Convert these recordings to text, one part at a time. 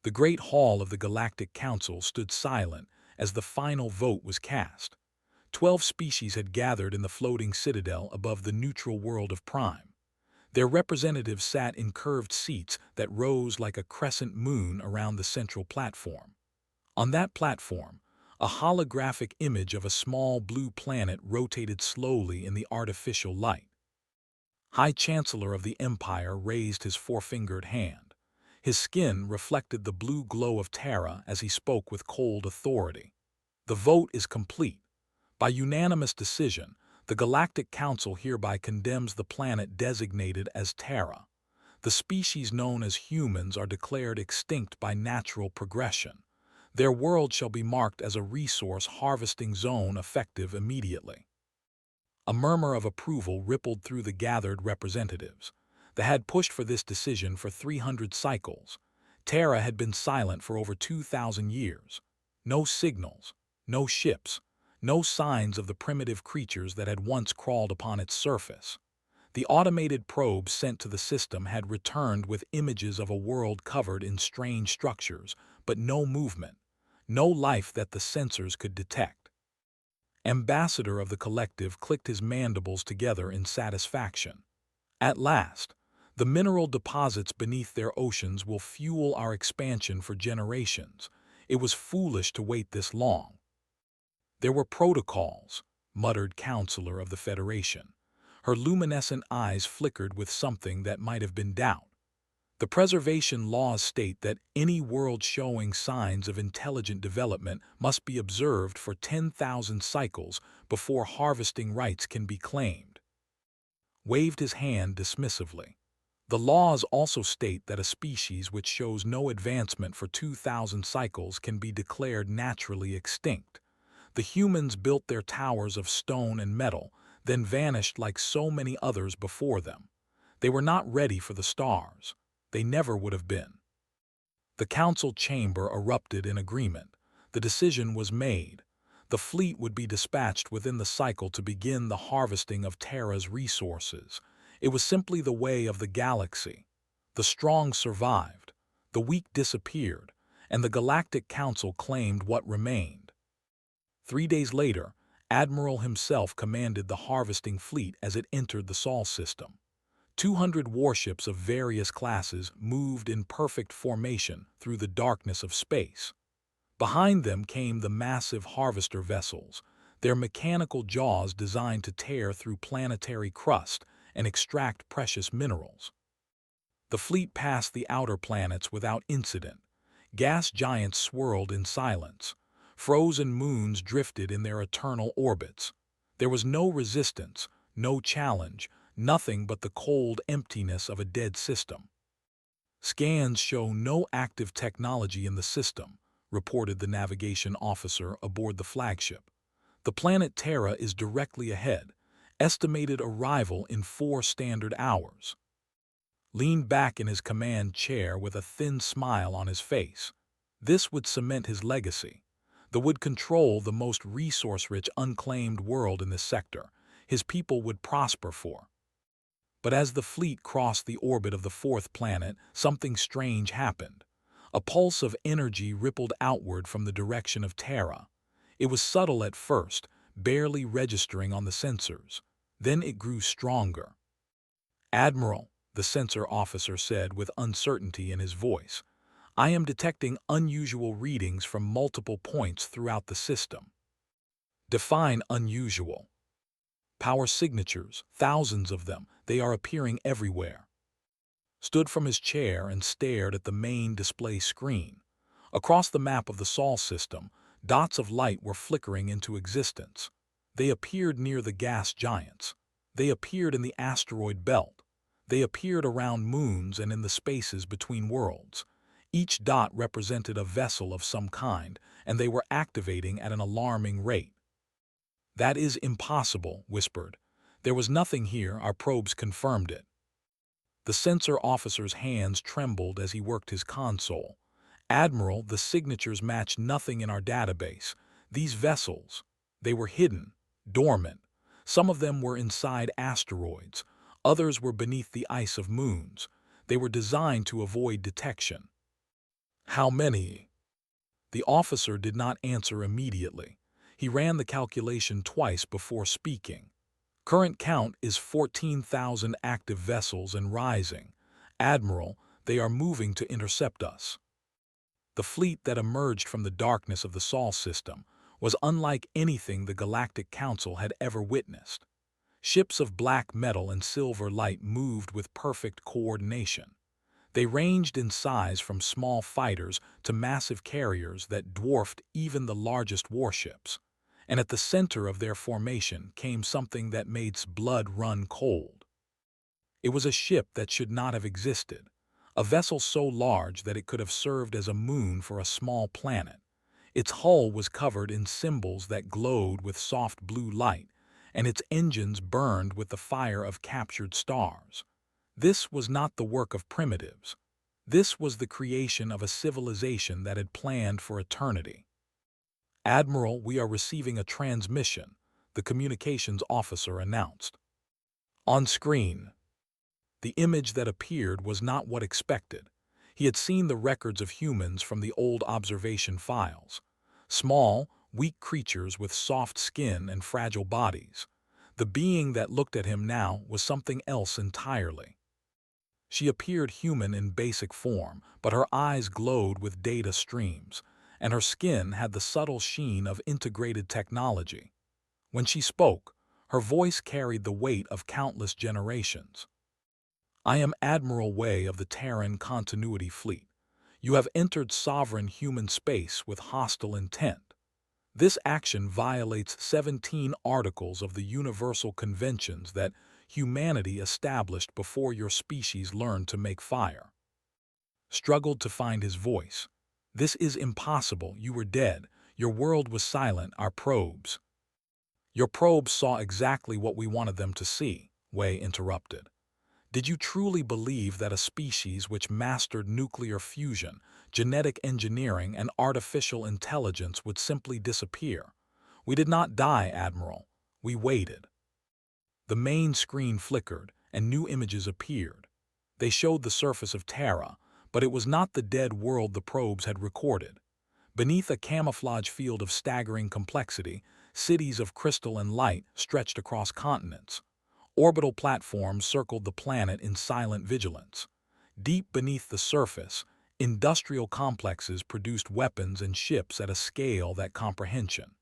The Great Hall of the Galactic Council stood silent as the final vote was cast. 12 species had gathered in the floating citadel above the neutral world of Prime. Their representatives sat in curved seats that rose like a crescent moon around the central platform. On that platform, a holographic image of a small blue planet rotated slowly in the artificial light. High Chancellor of the Empire raised his four-fingered hand. His skin reflected the blue glow of Terra as he spoke with cold authority. The vote is complete. By unanimous decision, the Galactic Council hereby condemns the planet designated as Terra. The species known as humans are declared extinct by natural progression. Their world shall be marked as a resource harvesting zone effective immediately. A murmur of approval rippled through the gathered representatives. They had pushed for this decision for 300 cycles. Terra had been silent for over 2,000 years. No signals, no ships, no signs of the primitive creatures that had once crawled upon its surface. The automated probes sent to the system had returned with images of a world covered in strange structures, but no movement, no life that the sensors could detect. Ambassador of the Collective clicked his mandibles together in satisfaction. At last, the mineral deposits beneath their oceans will fuel our expansion for generations. It was foolish to wait this long. There were protocols, muttered Counselor of the Federation. Her luminescent eyes flickered with something that might have been doubt. The preservation laws state that any world showing signs of intelligent development must be observed for 10,000 cycles before harvesting rights can be claimed. Waved his hand dismissively. The laws also state that a species which shows no advancement for 2,000 cycles can be declared naturally extinct. The humans built their towers of stone and metal, then vanished like so many others before them. They were not ready for the stars. They never would have been. The council chamber erupted in agreement. The decision was made. The fleet would be dispatched within the cycle to begin the harvesting of Terra's resources. It was simply the way of the galaxy. The strong survived, the weak disappeared, and the Galactic Council claimed what remained. 3 days later, Admiral himself commanded the harvesting fleet as it entered the Sol system. 200 warships of various classes moved in perfect formation through the darkness of space. Behind them came the massive harvester vessels, their mechanical jaws designed to tear through planetary crust and extract precious minerals. The fleet passed the outer planets without incident. Gas giants swirled in silence. Frozen moons drifted in their eternal orbits. There was no resistance, no challenge, nothing but the cold emptiness of a dead system. Scans show no active technology in the system, reported the navigation officer aboard the flagship. The planet Terra is directly ahead, estimated arrival in 4 standard hours. Leaned back in his command chair with a thin smile on his face. This would cement his legacy. That would control the most resource-rich unclaimed world in this sector. His people would prosper for. But as the fleet crossed the orbit of the 4th planet, something strange happened. A pulse of energy rippled outward from the direction of Terra. It was subtle at first, barely registering on the sensors. Then it grew stronger. "Admiral," the sensor officer said with uncertainty in his voice, "I am detecting unusual readings from multiple points throughout the system." Define unusual. Power signatures, thousands of them, they are appearing everywhere. Stood from his chair and stared at the main display screen. Across the map of the Sol system, dots of light were flickering into existence. They appeared near the gas giants. They appeared in the asteroid belt. They appeared around moons and in the spaces between worlds. Each dot represented a vessel of some kind, and they were activating at an alarming rate. "That is impossible," whispered. "There was nothing here, our probes confirmed it." The sensor officer's hands trembled as he worked his console. "Admiral, the signatures match nothing in our database. These vessels, they were hidden, dormant. Some of them were inside asteroids. Others were beneath the ice of moons. They were designed to avoid detection." How many? The officer did not answer immediately. He ran the calculation twice before speaking. Current count is 14,000 active vessels and rising. Admiral, they are moving to intercept us. The fleet that emerged from the darkness of the Sol system was unlike anything the Galactic Council had ever witnessed. Ships of black metal and silver light moved with perfect coordination. They ranged in size from small fighters to massive carriers that dwarfed even the largest warships. And at the center of their formation came something that made blood run cold. It was a ship that should not have existed, a vessel so large that it could have served as a moon for a small planet. Its hull was covered in symbols that glowed with soft blue light, and its engines burned with the fire of captured stars. This was not the work of primitives. This was the creation of a civilization that had planned for eternity. "Admiral, we are receiving a transmission," the communications officer announced. On screen, the image that appeared was not what expected. He had seen the records of humans from the old observation files. Small, weak creatures with soft skin and fragile bodies. The being that looked at him now was something else entirely. She appeared human in basic form, but her eyes glowed with data streams, and her skin had the subtle sheen of integrated technology. When she spoke, her voice carried the weight of countless generations. "I am Admiral Wei of the Terran Continuity Fleet. You have entered sovereign human space with hostile intent. This action violates 17 articles of the Universal Conventions that humanity established before your species learned to make fire." Struggled to find his voice. "This is impossible. You were dead. Your world was silent. Our probes." "Your probes saw exactly what we wanted them to see," Wei interrupted. "Did you truly believe that a species which mastered nuclear fusion, genetic engineering, and artificial intelligence would simply disappear? We did not die, Admiral. We waited." The main screen flickered, and new images appeared. They showed the surface of Terra, but it was not the dead world the probes had recorded. Beneath a camouflage field of staggering complexity, cities of crystal and light stretched across continents. Orbital platforms circled the planet in silent vigilance. Deep beneath the surface, industrial complexes produced weapons and ships at a scale that comprehension.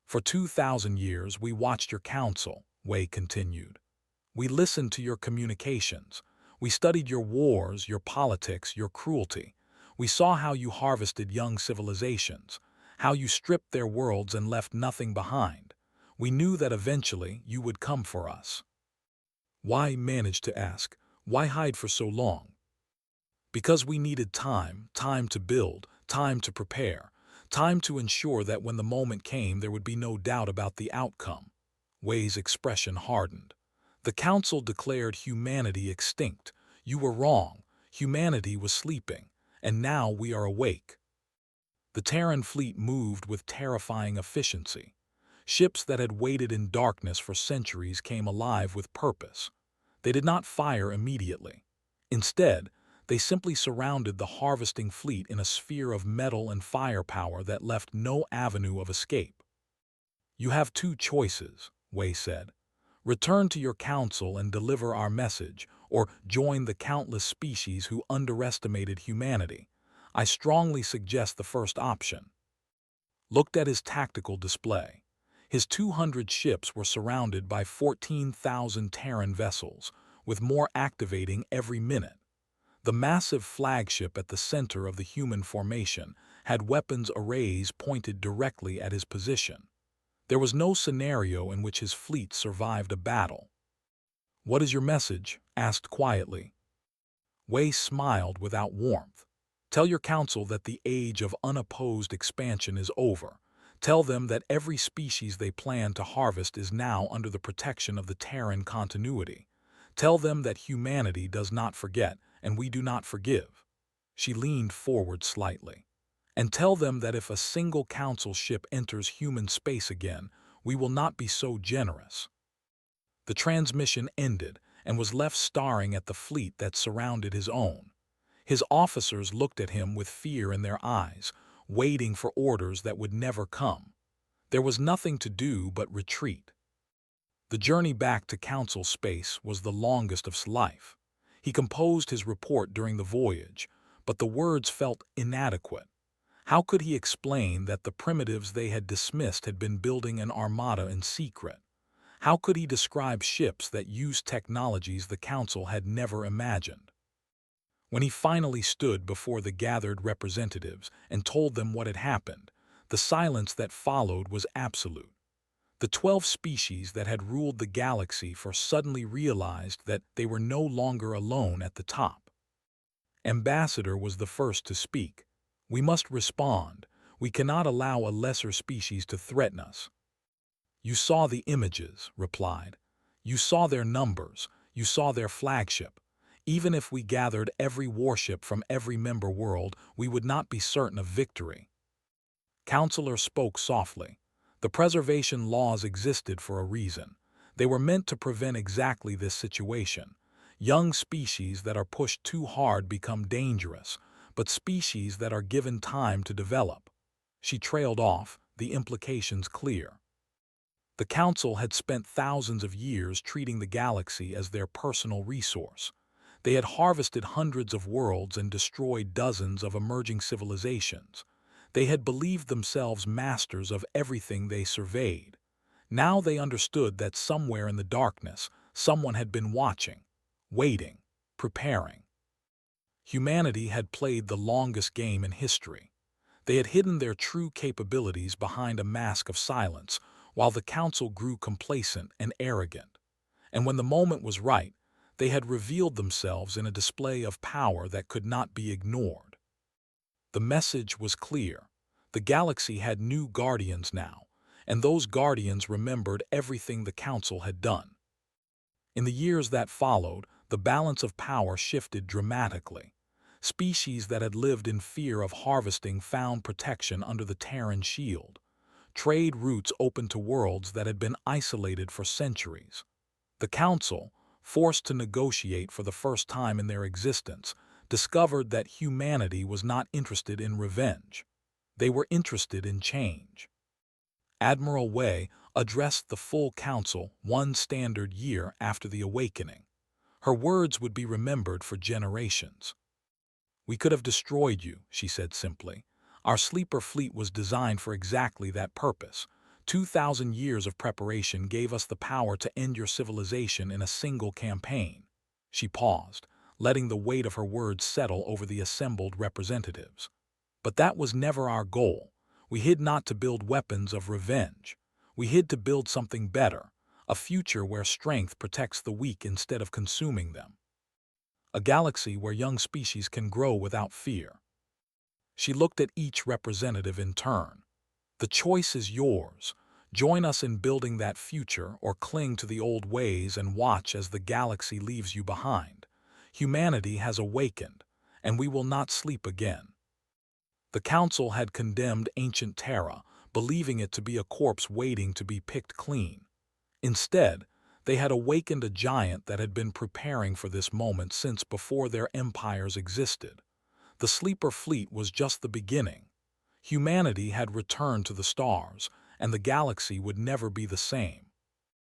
"For 2,000 years we watched your council," Wei continued. "We listened to your communications. We studied your wars, your politics, your cruelty. We saw how you harvested young civilizations, how you stripped their worlds and left nothing behind. We knew that eventually you would come for us." Why managed to ask, "Why hide for so long?" "Because we needed time, time to build, time to prepare, time to ensure that when the moment came there would be no doubt about the outcome." Wei's expression hardened. "The Council declared humanity extinct. You were wrong. Humanity was sleeping, and now we are awake." The Terran fleet moved with terrifying efficiency. Ships that had waited in darkness for centuries came alive with purpose. They did not fire immediately. Instead, they simply surrounded the harvesting fleet in a sphere of metal and firepower that left no avenue of escape. "You have two choices," Wei said. "Return to your council and deliver our message, or join the countless species who underestimated humanity. I strongly suggest the first option." Looked at his tactical display. His 200 ships were surrounded by 14,000 Terran vessels, with more activating every minute. The massive flagship at the center of the human formation had weapons arrays pointed directly at his position. There was no scenario in which his fleet survived a battle. "What is your message?" asked quietly. Wei smiled without warmth. "Tell your council that the age of unopposed expansion is over. Tell them that every species they plan to harvest is now under the protection of the Terran continuity. Tell them that humanity does not forget, and we do not forgive." She leaned forward slightly. "And tell them that if a single council ship enters human space again, we will not be so generous." The transmission ended and was left staring at the fleet that surrounded his own. His officers looked at him with fear in their eyes, waiting for orders that would never come. There was nothing to do but retreat. The journey back to Council space was the longest of his life. He composed his report during the voyage, but the words felt inadequate. How could he explain that the primitives they had dismissed had been building an armada in secret? How could he describe ships that used technologies the Council had never imagined? When he finally stood before the gathered representatives and told them what had happened, the silence that followed was absolute. The 12 species that had ruled the galaxy for suddenly realized that they were no longer alone at the top. Ambassador was the first to speak. "We must respond. We cannot allow a lesser species to threaten us." "You saw the images," replied. "You saw their numbers. You saw their flagship. Even if we gathered every warship from every member world, we would not be certain of victory." Counselor spoke softly. The preservation laws existed for a reason. They were meant to prevent exactly this situation. Young species that are pushed too hard become dangerous, but species that are given time to develop. She trailed off, the implications clear. The Council had spent thousands of years treating the galaxy as their personal resource. They had harvested hundreds of worlds and destroyed dozens of emerging civilizations. They had believed themselves masters of everything they surveyed. Now they understood that somewhere in the darkness, someone had been watching, waiting, preparing. Humanity had played the longest game in history. They had hidden their true capabilities behind a mask of silence, while the Council grew complacent and arrogant. And when the moment was right, they had revealed themselves in a display of power that could not be ignored. The message was clear. The galaxy had new guardians now, and those guardians remembered everything the Council had done. In the years that followed, the balance of power shifted dramatically. Species that had lived in fear of harvesting found protection under the Terran shield. Trade routes opened to worlds that had been isolated for centuries. The Council, forced to negotiate for the first time in their existence, discovered that humanity was not interested in revenge. They were interested in change. Admiral Wei addressed the full Council one standard year after the Awakening. Her words would be remembered for generations. "We could have destroyed you," she said simply. "Our sleeper fleet was designed for exactly that purpose. 2,000 years of preparation gave us the power to end your civilization in a single campaign." She paused, letting the weight of her words settle over the assembled representatives. "But that was never our goal. We hid not to build weapons of revenge. We hid to build something better, a future where strength protects the weak instead of consuming them. A galaxy where young species can grow without fear." She looked at each representative in turn. "The choice is yours. Join us in building that future or cling to the old ways and watch as the galaxy leaves you behind. Humanity has awakened, and we will not sleep again." The Council had condemned ancient Terra, believing it to be a corpse waiting to be picked clean. Instead, they had awakened a giant that had been preparing for this moment since before their empires existed. The sleeper fleet was just the beginning. Humanity had returned to the stars, and the galaxy would never be the same.